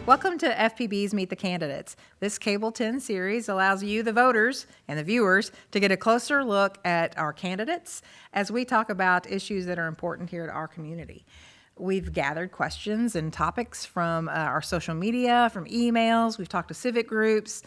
Welcome to FPB's Meet the Candidates. This Cable 10 series allows you, the voters and the viewers, to get a closer look at our candidates as we talk about issues that are important here to our community. We've gathered questions and topics from our social media, from emails. We've talked to civic groups,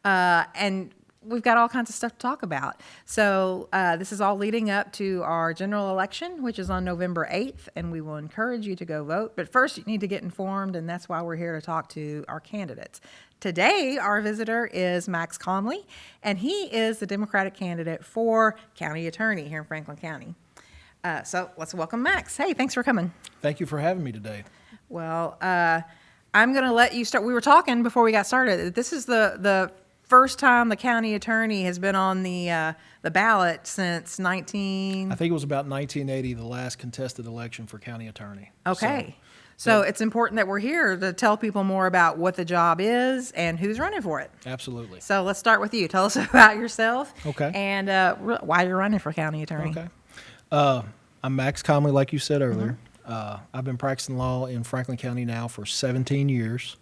and we've got all kinds of stuff to talk about. So this is all leading up to our general election, which is on November 8th, and we will encourage you to go vote. But first, you need to get informed, and that's why we're here to talk to our candidates. Today, our visitor is Max Comley, and he is the Democratic candidate for county attorney here in Franklin County. So let's welcome Max. Hey, thanks for coming. Thank you for having me today. Well, I'm going to let you start. We were talking before we got started. This is the first time the county attorney has been on the ballot since I think it was about 1980, the last contested election for county attorney. Okay. So it's important that we're here to tell people more about what the job is and who's running for it. Absolutely. So let's start with you. Tell us about yourself. Okay. And why you're running for county attorney. Okay. I'm Max Comley, like you said earlier. I've been practicing law in Franklin County now for 17 years.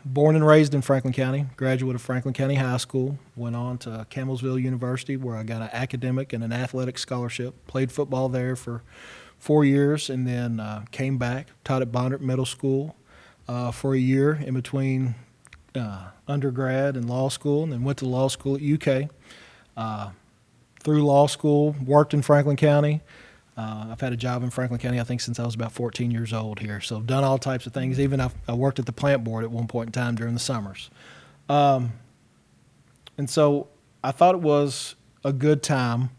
Born and raised in Franklin County, graduate of Franklin County High School, went on to Campbellsville University where I got an academic and an athletic scholarship, played football there for 4 years, and then came back, taught at Bondurant Middle School for a year in between undergrad and law school, and then went to law school at UK. Through law school, worked in Franklin County. I've had a job in Franklin County, I think, since I was about 14 years old here. So I've done all types of things. Even I worked at the plant board at one point in time during the summers. And so I thought it was a good time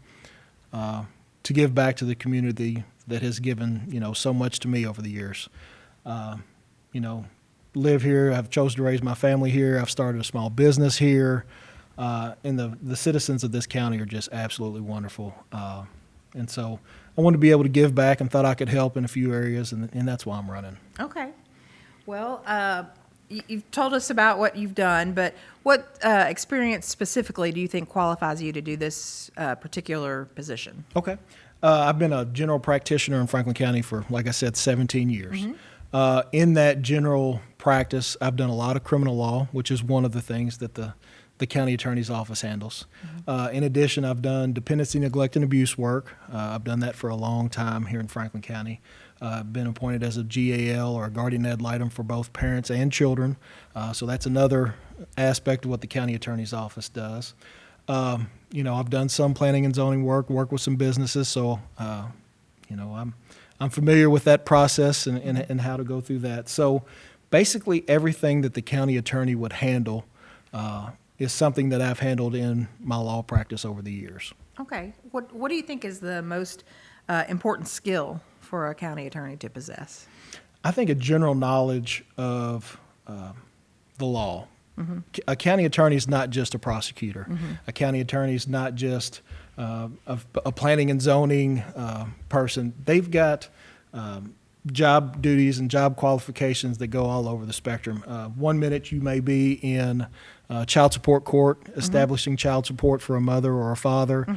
to give back to the community that has given, so much to me over the years. Live here. I've chosen to raise my family here. I've started a small business here. And the citizens of this county are just absolutely wonderful. And so I wanted to be able to give back and thought I could help in a few areas, and that's why I'm running. Okay. Well, you've told us about what you've done, but what experience specifically do you think qualifies you to do this particular position? Okay. I've been a general practitioner in Franklin County for, like I said, 17 years. In that general practice, I've done a lot of criminal law, which is one of the things that the county attorney's office handles. In addition, I've done dependency, neglect, and abuse work. I've done that for a long time here in Franklin County. I've been appointed as a GAL or a guardian ad litem for both parents and children. So that's another aspect of what the county attorney's office does. I've done some planning and zoning work with some businesses. So, I'm familiar with that process and how to go through that. So basically everything that the county attorney would handle is something that I've handled in my law practice over the years. Okay. What do you think is the most important skill for a county attorney to possess? I think a general knowledge of the law. A county attorney is not just a prosecutor. A county attorney is not just a planning and zoning person. They've got job duties and job qualifications that go all over the spectrum. 1 minute you may be in child support court, establishing child support for a mother or a father.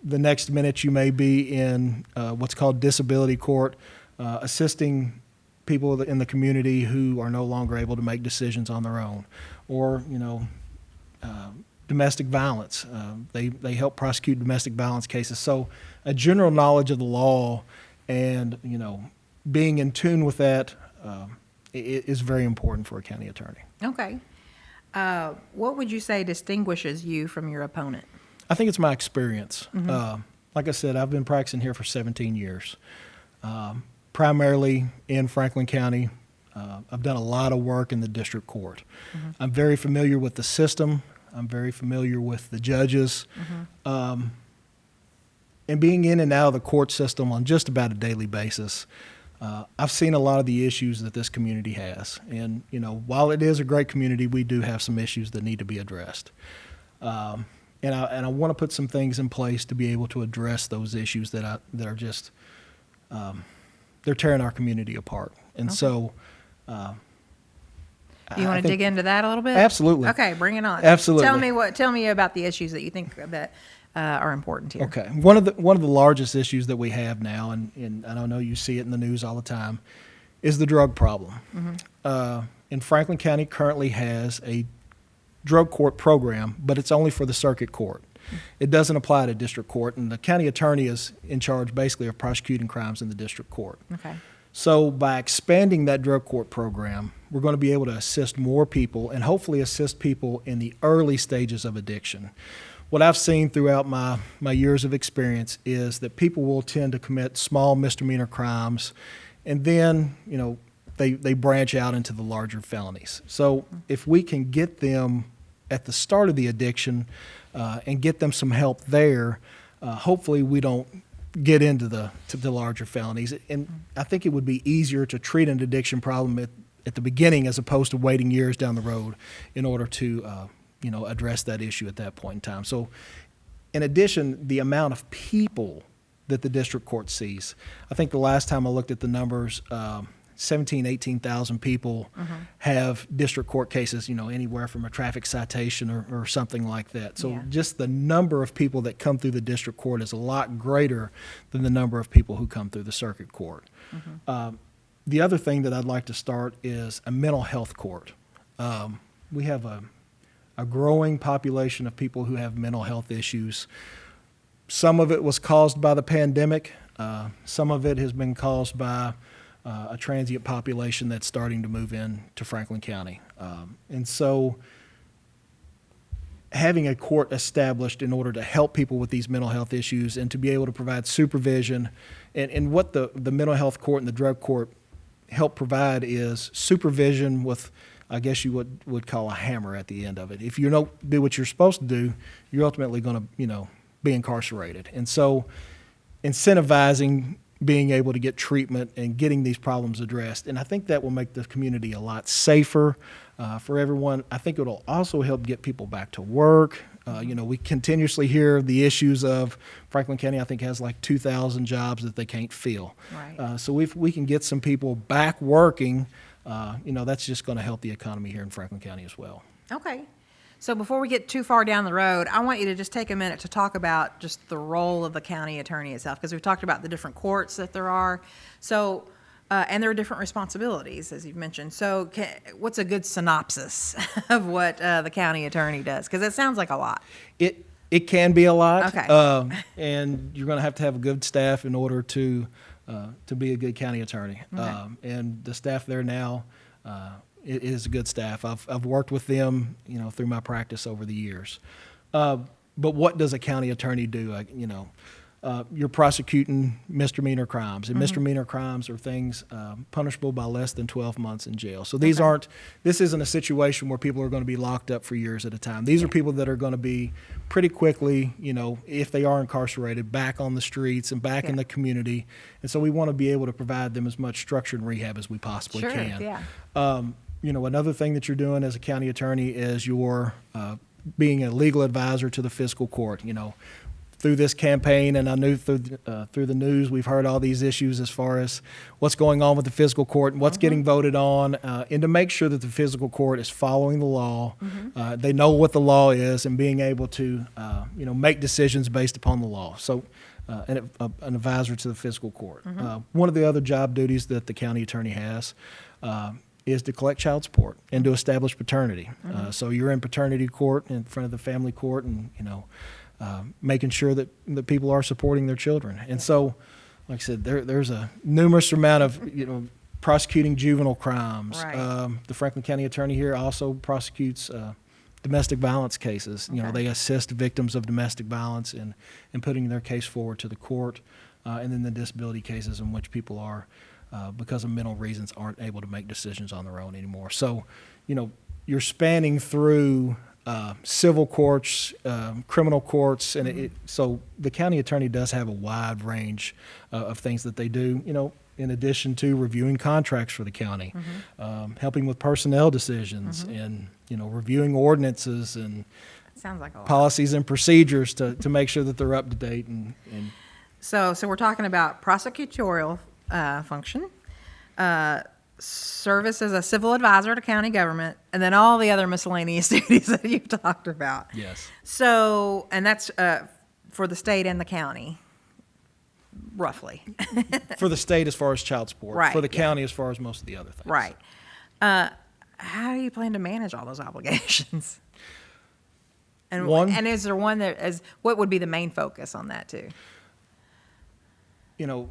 The next minute you may be in what's called disability court, assisting people in the community who are no longer able to make decisions on their own. Or, domestic violence. They help prosecute domestic violence cases. So a general knowledge of the law and, being in tune with that is very important for a county attorney. Okay. What would you say distinguishes you from your opponent? I think it's my experience. Like I said, I've been practicing here for 17 years, primarily in Franklin County. I've done a lot of work in the district court. I'm very familiar with the system. I'm very familiar with the judges. And being in and out of the court system on just about a daily basis, I've seen a lot of the issues that this community has. And, while it is a great community, we do have some issues that need to be addressed. And I want to put some things in place to be able to address those issues that are just, they're tearing our community apart. And so... Do you want to dig into that a little bit? Absolutely. Okay, bring it on. Absolutely. Tell me about the issues that you think that are important here. Okay. One of the largest issues that we have now, and I know you see it in the news all the time, is the drug problem. And Franklin County currently has a drug court program, but it's only for the circuit court. It doesn't apply to district court, and the county attorney is in charge basically of prosecuting crimes in the district court. Okay. So by expanding that drug court program, we're going to be able to assist more people and hopefully assist people in the early stages of addiction. What I've seen throughout my years of experience is that people will tend to commit small misdemeanor crimes, and then, they branch out into the larger felonies. So if we can get them at the start of the addiction and get them some help there, hopefully we don't get into the larger felonies. And I think it would be easier to treat an addiction problem at the beginning as opposed to waiting years down the road in order to address that issue at that point in time. So in addition, the amount of people that the district court sees, I think the last time I looked at the numbers, 17,000, 18,000 people have district court cases, anywhere from a traffic citation or something like that. So just the number of people that come through the district court is a lot greater than the number of people who come through the circuit court. The other thing that I'd like to start is a mental health court. We have a growing population of people who have mental health issues. Some of it was caused by the pandemic. Some of it has been caused by a transient population that's starting to move in to Franklin County. And so having a court established in order to help people with these mental health issues and to be able to provide supervision, and what the mental health court and the drug court help provide is supervision with, I guess you would call a hammer at the end of it. If you don't do what you're supposed to do, you're ultimately going to, be incarcerated. And so incentivizing being able to get treatment and getting these problems addressed. And I think that will make the community a lot safer for everyone. I think it'll also help get people back to work. We continuously hear the issues of Franklin County, I think, has like 2,000 jobs that they can't fill. Right. So if we can get some people back working, that's just going to help the economy here in Franklin County as well. Okay. So before we get too far down the road, I want you to just take a minute to talk about just the role of the county attorney itself, because we've talked about the different courts that there are. So, and there are different responsibilities, as you've mentioned. So what's a good synopsis of what the county attorney does? Because it sounds like a lot. It can be a lot. Okay. And you're going to have a good staff in order to be a good county attorney. Okay. And the staff there now, it is a good staff. I've worked with them, through my practice over the years. But what does a county attorney do? You're prosecuting misdemeanor crimes, and misdemeanor crimes are things punishable by less than 12 months in jail. So this isn't a situation where people are going to be locked up for years at a time. These are people that are going to be pretty quickly, if they are incarcerated, back on the streets and back in the community. And so we want to be able to provide them as much structured rehab as we possibly can. Yeah. Another thing that you're doing as a county attorney is you're being a legal advisor to the fiscal court. Through this campaign, and I knew through the news, we've heard all these issues as far as what's going on with the fiscal court and what's getting voted on, and to make sure that the fiscal court is following the law, they know what the law is, and being able to, make decisions based upon the law. So, an advisor to the fiscal court. One of the other job duties that the county attorney has is to collect child support and to establish paternity. So you're in paternity court in front of the family court, and making sure that people are supporting their children. And so, like I said, there's a numerous amount of, prosecuting juvenile crimes. Right. The Franklin County attorney here also prosecutes domestic violence cases. They assist victims of domestic violence in putting their case forward to the court. And then the disability cases in which people are, because of mental reasons, aren't able to make decisions on their own anymore. So, you're spanning through civil courts, criminal courts, and so the county attorney does have a wide range of things that they do, in addition to reviewing contracts for the county, helping with personnel decisions, and, reviewing ordinances and Sounds like a lot. policies and procedures to make sure that they're up to date. And So we're talking about prosecutorial function, service as a civil advisor to county government, and then all the other miscellaneous duties that you've talked about. yes. So, and that's for the state and the county, roughly. For the state as far as child support. Right, For the yeah. county as far as most of the other things. Right. how do you plan to manage all those obligations? And One- and is there one that is, what would be the main focus on that too? You know,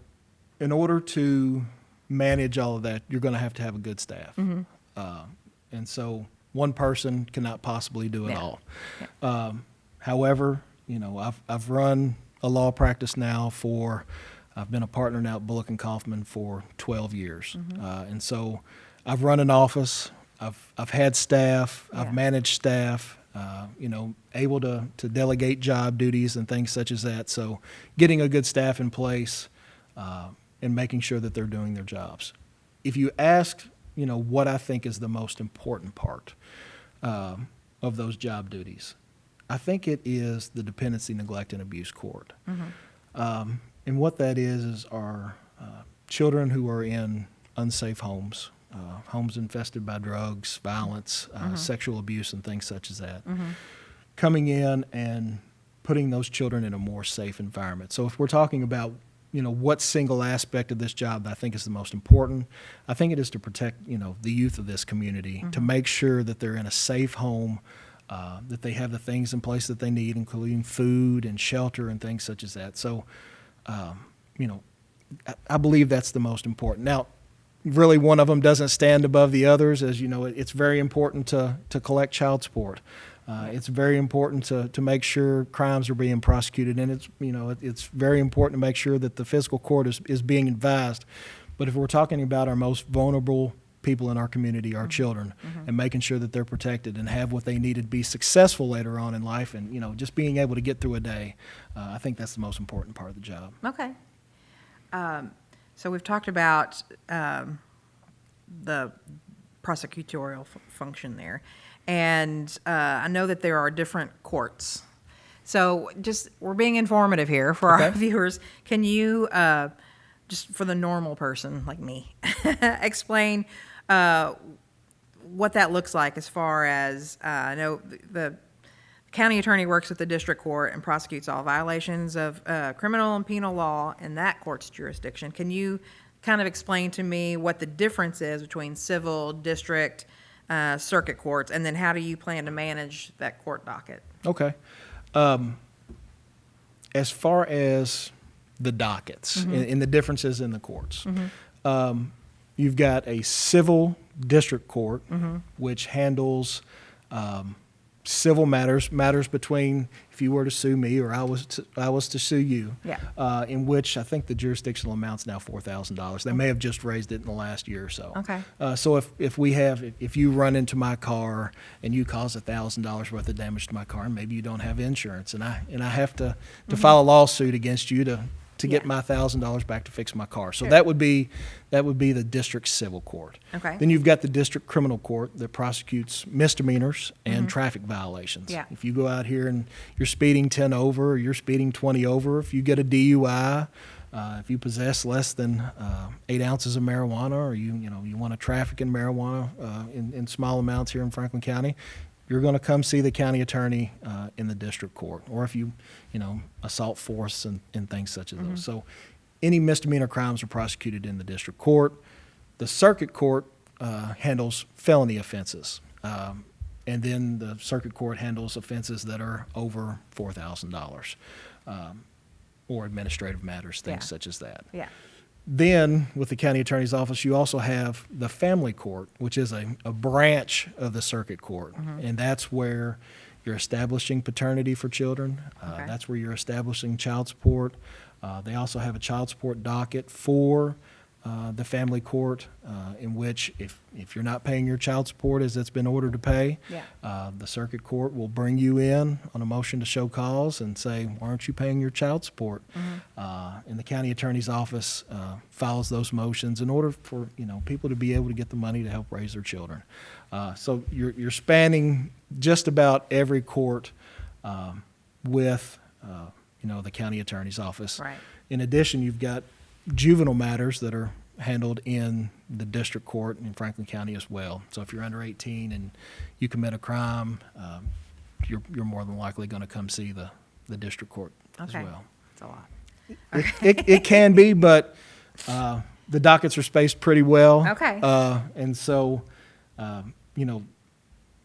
in order to manage all of that, you're going to have a good staff. And so one person cannot possibly do it Yeah. all. Yeah. However, you know, I've run a law practice now I've been a partner now at Bullock and Kaufman for 12 years. And so I've run an office, I've had staff, Yeah. I've managed staff, you know, able to delegate job duties and things such as that. So getting a good staff in place and making sure that they're doing their jobs. If you ask, you know, what I think is the most important part of those job duties, I think it is the Dependency, Neglect, and Abuse Court. And what that is our children who are in unsafe homes, homes infested by drugs, violence, sexual abuse, and things such as that, coming in and putting those children in a more safe environment. So if we're talking about, you know, what single aspect of this job that I think is the most important, I think it is to protect, you know, the youth of this community, to make sure that they're in a safe home, that they have the things in place that they need, including food and shelter and things such as that. So, you know, I believe that's the most important. Now, really one of them doesn't stand above the others. As you know, it's very important to collect child support. It's very important to make sure crimes are being prosecuted, and it's very important to make sure that the fiscal court is being advised. But if we're talking about our most vulnerable people in our community, our children, and making sure that they're protected and have what they need to be successful later on in life, and just being able to get through a day, I think that's the most important part of the job. Okay. So we've talked about the prosecutorial function there, and I know that there are different courts. So we're being informative here for our viewers. Can you, just for the normal person like me, explain what that looks like as far as, I know the county attorney works with the district court and prosecutes all violations of criminal and penal law in that court's jurisdiction. Can you kind of explain to me what the difference is between civil, district, circuit courts, and then how do you plan to manage that court docket? Okay. As far as the dockets and the differences in the courts, you've got a civil district court, which handles civil matters between, if you were to sue me or I was to sue you, in which I think the jurisdictional amount's now $4,000. They may have just raised it in the last year or so. Okay. So if you run into my car and you cause $1,000 worth of damage to my car, and maybe you don't have insurance, and I have to file a lawsuit against you to get my $1,000 back to fix my car. So that would be the district civil court. Okay. Then you've got the district criminal court that prosecutes misdemeanors and traffic violations. Yeah. If you go out here and you're speeding 10 over or you're speeding 20 over, if you get a DUI, if you possess less than 8 ounces of marijuana, or you want to traffic in marijuana in small amounts here in Franklin County, you're going to come see the county attorney in the district court, or if you assault force and things such as those. So any misdemeanor crimes are prosecuted in the district court. The circuit court handles felony offenses, and then the circuit court handles offenses that are over $4,000, or administrative matters, things such as that. Yeah. Then, with the county attorney's office, you also have the family court, which is a branch of the circuit court. And that's where you're establishing paternity for children. Okay. That's where you're establishing child support. They also have a child support docket for the family court, in which if you're not paying your child support as it's been ordered to pay, the circuit court will bring you in on a motion to show cause and say, why aren't you paying your child support? And the county attorney's office files those motions in order for people to be able to get the money to help raise their children. So you're spanning just about every court with the county attorney's office. Right. In addition, you've got juvenile matters that are handled in the district court in Franklin County as well. So if you're under 18 and you commit a crime, you're more than likely going to come see the district court as well. That's a lot. It can be, but the dockets are spaced pretty well. Okay. And so,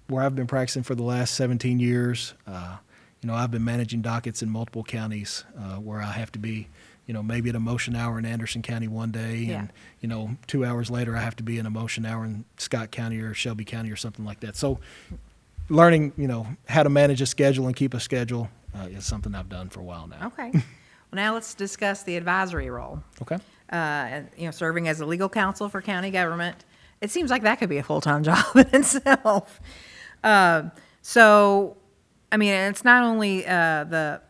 where I've been practicing for the last 17 years, I've been managing dockets in multiple counties where I have to be, maybe at a motion hour in Anderson County one day, Yeah. and 2 hours later I have to be in a motion hour in Scott County or Shelby County or something like that. So learning, how to manage a schedule and keep a schedule is something I've done for a while now. Okay. Well, now let's discuss the advisory role. Okay. Serving as a legal counsel for county government. It seems like that could be a full-time job in itself. So, I mean, it's not only the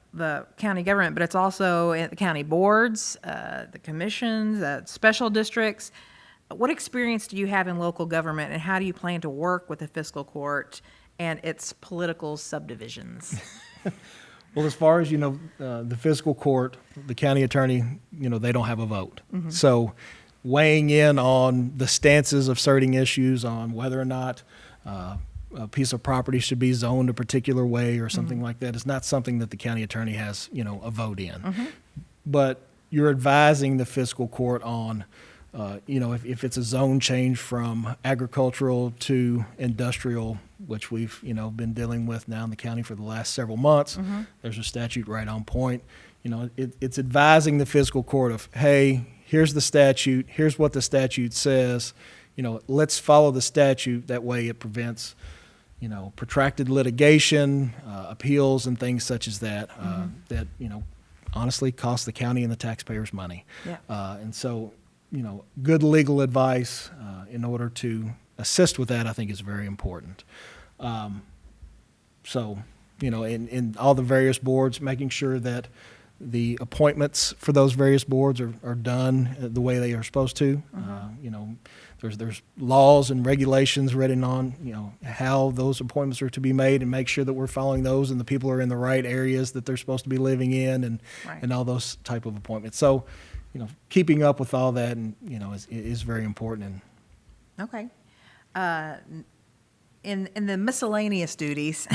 county government, but it's also in the county boards, the commissions, special districts. What experience do you have in local government, and how do you plan to work with the fiscal court and its political subdivisions? Well, as far as, the fiscal court, the county attorney, they don't have a vote. Mm-hmm. So weighing in on the stances of certain issues, on whether or not a piece of property should be zoned a particular way or something like that is not something that the county attorney has, a vote in. But you're advising the fiscal court on, if it's a zone change from agricultural to industrial, which we've, been dealing with now in the county for the last several months. There's a statute right on point. It's advising the fiscal court of, hey, here's the statute, here's what the statute says, let's follow the statute. That way it prevents, protracted litigation, appeals and things such as that, that, honestly cost the county and the taxpayers money. Yeah. And so, good legal advice in order to assist with that, I think is very important. So, in all the various boards, making sure that the appointments for those various boards are done the way they are supposed to. There's laws and regulations written on, how those appointments are to be made, and make sure that we're following those and the people are in the right areas that they're supposed to be living in, and Right. and all those type of appointments. So, keeping up with all that, and is very important. And Okay. In the miscellaneous duties,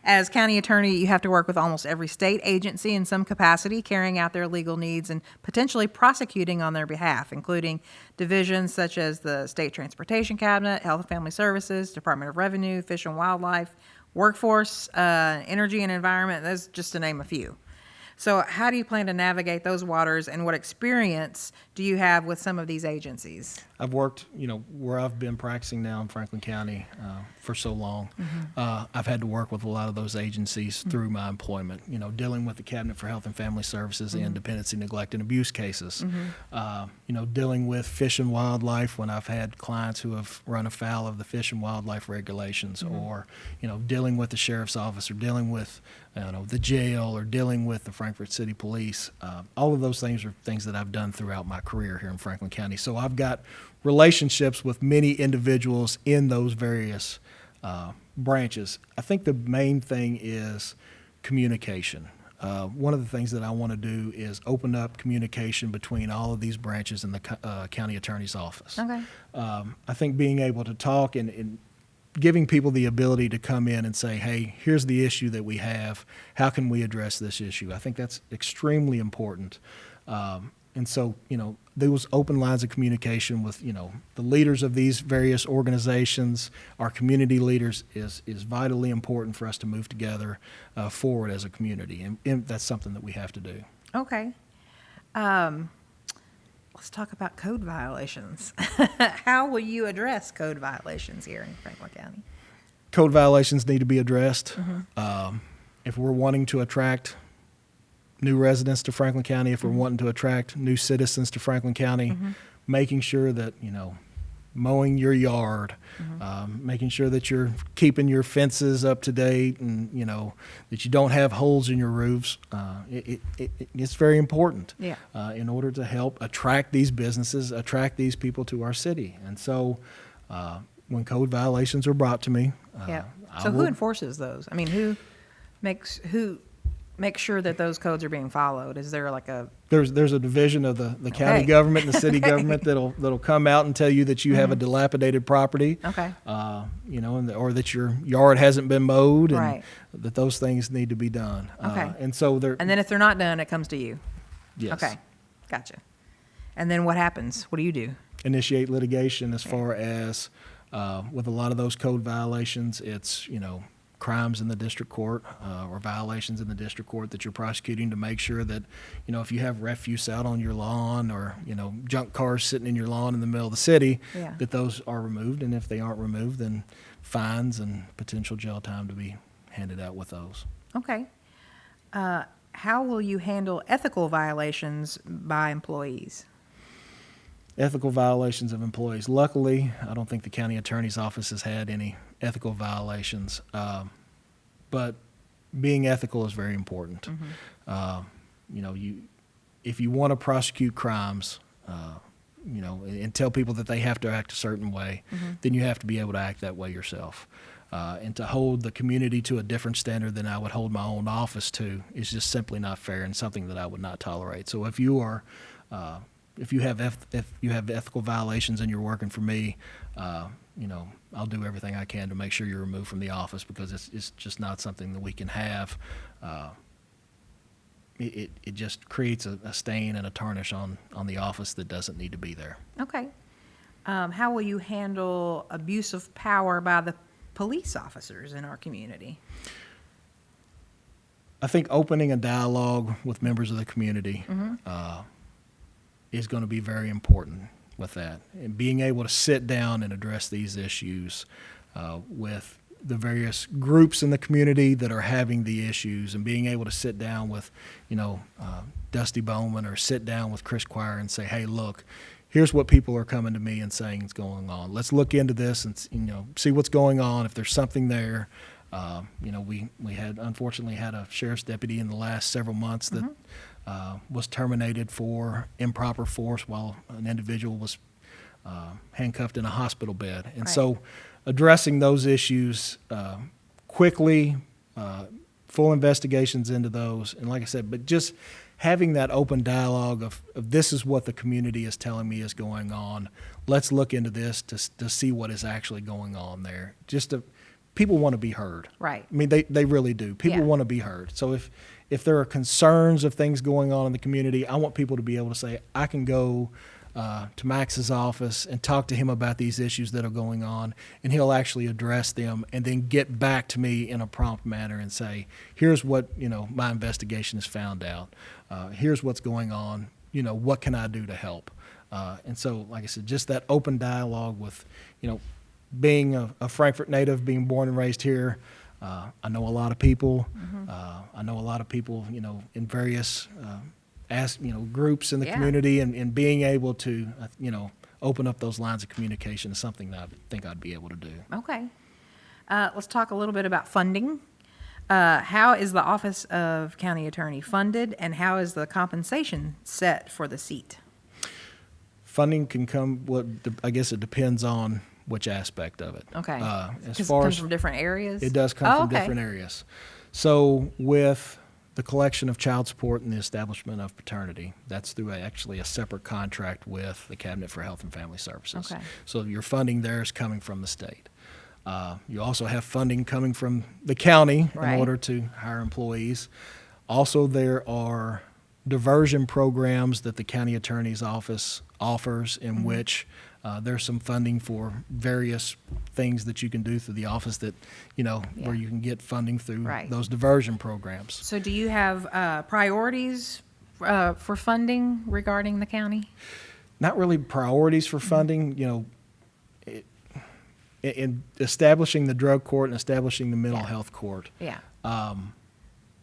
as county attorney, you have to work with almost every state agency in some capacity, carrying out their legal needs and potentially prosecuting on their behalf, including divisions such as the State Transportation Cabinet, Health and Family Services, Department of Revenue, Fish and Wildlife, Workforce, Energy and Environment. That's just to name a few. So how do you plan to navigate those waters, and what experience do you have with some of these agencies? I've worked, where I've been practicing now in Franklin County for so long. I've had to work with a lot of those agencies through my employment, dealing with the Cabinet for Health and Family Services in dependency, neglect, and abuse cases. Dealing with Fish and Wildlife when I've had clients who have run afoul of the Fish and Wildlife regulations, or, dealing with the Sheriff's Office, or dealing with, the jail, or dealing with the Frankfort City Police. All of those things are things that I've done throughout my career here in Franklin County. So I've got relationships with many individuals in those various branches. I think the main thing is communication. One of the things that I want to do is open up communication between all of these branches in the county attorney's office. Okay. I think being able to talk and giving people the ability to come in and say, hey, here's the issue that we have. How can we address this issue? I think that's extremely important. And so, those open lines of communication with, the leaders of these various organizations, our community leaders, is vitally important for us to move together forward as a community. And that's something that we have to do. Okay. Let's talk about code violations. How will you address code violations here in Franklin County? Code violations need to be addressed. If we're wanting to attract new residents to Franklin County, if we're wanting to attract new citizens to Franklin County, making sure that, mowing your yard, making sure that you're keeping your fences up to date, and, that you don't have holes in your roofs, it's very important. Yeah. In order to help attract these businesses, attract these people to our city. And so when code violations are brought to me, Yeah. I So who will- enforces those? I mean, who makes sure that those codes are being followed? Is there like a There's a division of the county Okay. government and the city government that'll come out and tell you that you have a dilapidated property. Okay. Or that your yard hasn't been mowed, and Right. that those things need to be done. Okay. And so they're, And then if they're not done, it comes to you? yes, Okay, gotcha. And then what happens? What do you do? initiate litigation as far as With a lot of those code violations, it's, crimes in the district court or violations in the district court that you're prosecuting to make sure that, if you have refuse out on your lawn or, junk cars sitting in your lawn in the middle of the city, Yeah. that those are removed. And if they aren't removed, then fines and potential jail time to be handed out with those. Okay. How will you handle ethical violations by employees? Ethical violations of employees. Luckily, I don't think the county attorney's office has had any ethical violations, but being ethical is very important. If you want to prosecute crimes, and tell people that they have to act a certain way, then you have to be able to act that way yourself. And to hold the community to a different standard than I would hold my own office to is just simply not fair and something that I would not tolerate. So if you are, if you have ethical violations and you're working for me, I'll do everything I can to make sure you're removed from the office, because it's just not something that we can have. It just creates a stain and a tarnish on the office that doesn't need to be there. Okay. How will you handle abuse of power by the police officers in our community? I think opening a dialogue with members of the community is going to be very important with that. And being able to sit down and address these issues with the various groups in the community that are having the issues, and being able to sit down with, Dusty Bowman, or sit down with Chris Quire and say, hey, look, here's what people are coming to me and saying is going on. Let's look into this and, see what's going on. If there's something there, we had unfortunately had a sheriff's deputy in the last several months that was terminated for improper force while an individual was handcuffed in a hospital bed. And so addressing those issues quickly, full investigations into those, and like I said, but just having that open dialogue of this is what the community is telling me is going on. Let's look into this to see what is actually going on there. People want to be heard. Right. I mean, they really do. People want to be heard. So if there are concerns of things going on in the community, I want people to be able to say, I can go to Max's office and talk to him about these issues that are going on, and he'll actually address them and then get back to me in a prompt manner and say, here's what, my investigation has found out. Here's what's going on. What can I do to help? And so, like I said, just that open dialogue with, being a Frankfort native, being born and raised here, I know a lot of people. I know a lot of people, in various groups in the community, and being able to, open up those lines of communication is something that I think I'd be able to do. Okay. Let's talk a little bit about funding. How is the Office of County Attorney funded, and how is the compensation set for the seat? Funding can come, I guess it depends on which aspect of it. Okay. As Because far it comes as from different areas? it does come from okay. different areas. So with the collection of child support and the establishment of paternity, that's through actually a separate contract with the Cabinet for Health and Family Services. Okay. So your funding there is coming from the state. You also have funding coming from the county Right. in order to hire employees. Also, there are diversion programs that the county attorney's office offers, in which there's some funding for various things that you can do through the office that, where you can get funding through Right. those diversion programs. So do you have priorities for funding regarding the county? Not really priorities for funding, in establishing the drug court and establishing the mental health court. Yeah.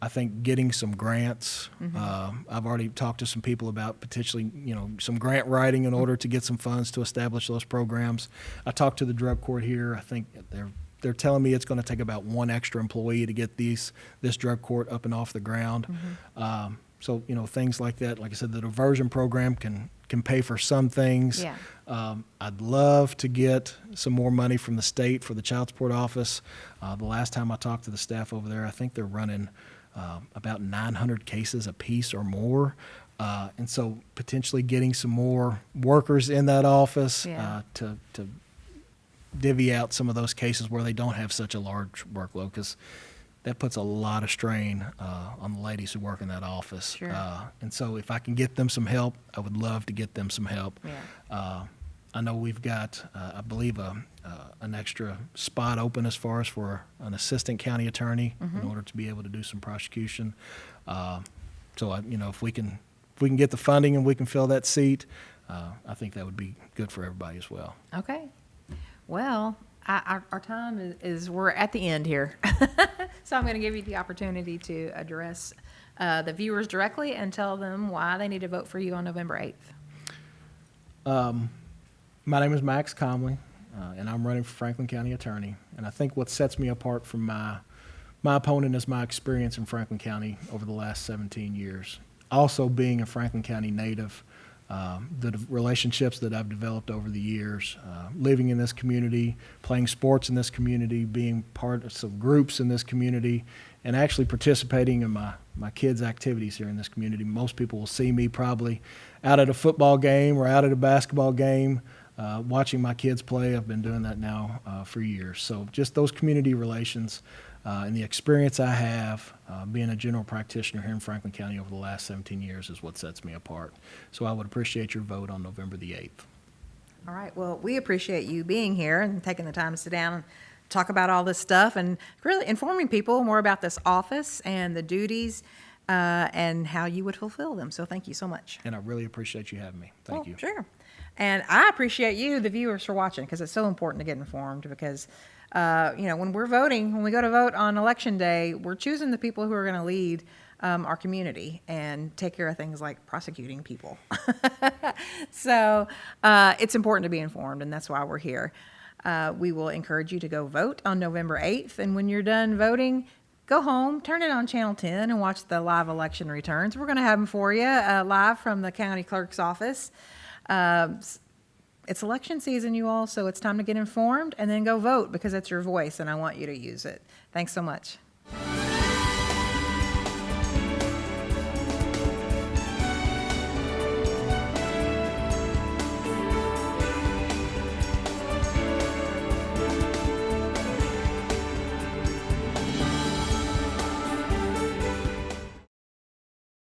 I think getting some grants. I've already talked to some people about potentially, some grant writing in order to get some funds to establish those programs. I talked to the drug court here. I think they're telling me it's going to take about one extra employee to get this drug court up and off the ground. So, things like that. Like I said, the diversion program can pay for some things. Yeah. I'd love to get some more money from the state for the child support office. The last time I talked to the staff over there, I think they're running about 900 cases a piece or more. And so potentially getting some more workers in that office to divvy out some of those cases where they don't have such a large workload, because that puts a lot of strain on the ladies who work in that office. Sure. And so if I can get them some help, I would love to get them some help. Yeah. I know we've got, I believe, an extra spot open as far as for an assistant county attorney in order to be able to do some prosecution. If we can get the funding and we can fill that seat, I think that would be good for everybody as well. Okay. Well, our time is we're at the end here. So I'm going to give you the opportunity to address the viewers directly and tell them why they need to vote for you on November 8th. My name is Max Comley, and I'm running for Franklin County Attorney. And I think what sets me apart from my opponent is my experience in Franklin County over the last 17 years. Also being a Franklin County native, the relationships that I've developed over the years, living in this community, playing sports in this community, being part of some groups in this community, and actually participating in my kids' activities here in this community. Most people will see me probably out at a football game or out at a basketball game, watching my kids play. I've been doing that now for years. So just those community relations and the experience I have being a general practitioner here in Franklin County over the last 17 years is what sets me apart. So I would appreciate your vote on November the 8th. All right. Well, we appreciate you being here and taking the time to sit down and talk about all this stuff and really informing people more about this office and the duties and how you would fulfill them. So thank you so much. And I really appreciate you having me. Thank you. Sure. And I appreciate you, the viewers, for watching, because it's so important to get informed because, when we're voting, when we go to vote on Election Day, we're choosing the people who are going to lead our community and take care of things like prosecuting people. So it's important to be informed, and that's why we're here. We will encourage you to go vote on November 8th, and when you're done voting, go home, turn it on Channel 10, and watch the live election returns. We're going to have them for you live from the county clerk's office. It's election season, you all, so it's time to get informed and then go vote because it's your voice, and I want you to use it. Thanks so much.